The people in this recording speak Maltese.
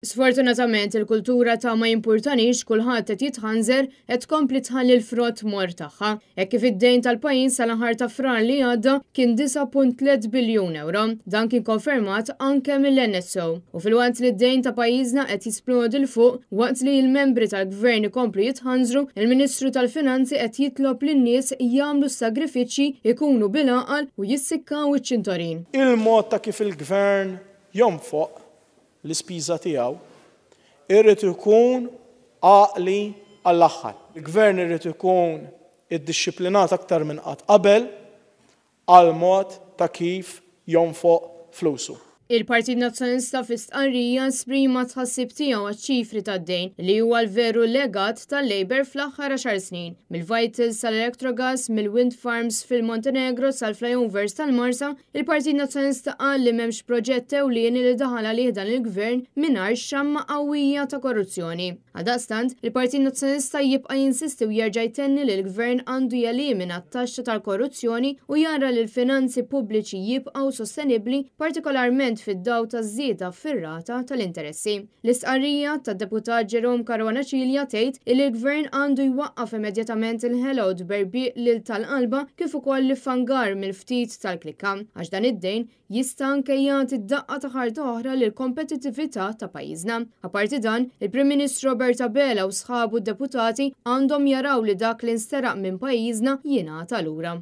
Sfortunatament il-kultura ta' ma jimpurtanix kulħadd qed jitħanżer qed tkompli tħalli l-frott mor tagħha. Hekk kif id-dejn tal-pajjiż sal-aħħar ta' frar li għadda kien 9.3 biljun euro. Dan kien konfermat anke mill-NSO. U fil-waqt li d-dejn ta' pajjiżna qed jisplodi l fuq waqt li l-membri tal-gvern ikomplu jitħanżru, il-Ministru tal-Finanzi qed jitlob lin-nies jagħmlu s-sagrifiċċji ikunu bil-għaqal u jissikkaw iċ-ċintorin. Il-mod ta' kif il-gvern jonfoq l-ispiża tiegħu irrid ikun għaqli għall-aħħar. Il-gvern irrid ikun iddixxiplinat aktar minn qatt qabel għal mod ta' kif jonfoq flusu. Il-Partit Nazzjonalista fi stqarrija esprima tħassib tiegħu għaċ-ċifri tad-dejn li huwa l-veru legat tal-Labor fl-aħħar 10 snin. Mill-Vitals sal-Electrogas, mill-Wind Farms fil-Montenegro sal-flyovers tal-Marsa, il-Partit Nazzjonalista qal li m'hemmx proġett ewlieni li daħal għalih dan il-gvern mingħajr xamma qawwija ta' korruzzjoni. Għaldaqstant, il-Partit Nazzjonalista jibqa' jinsisti u jerġa' jtenni li l-gvern għandu jelimina t-taxxa tal-korruzzjoni u jara li l-finanzi pubbliċi jibqgħu sostenibbli, partikolarment fid-daw taż-żieda fir-rata tal-interessi. L-istqarrija tad-deputat Jerome Caruana Cilja tgħid li l-gvern għandu jwaqqaf immedjatament il-ħelgħod berbiq lil tal-qalba kif ukoll l-fangar mill-ftit tal-klikka għax dan id-dejn jista' anke jagħti daqqa ta' ħarta oħra lil kompetittività ta' pajjiżna. Apparti dan, il-Prim Ministru Roberta Bela u sħabu d-deputati għandhom jaraw li dak li nsteraq minn pajjiżna jingħata lura.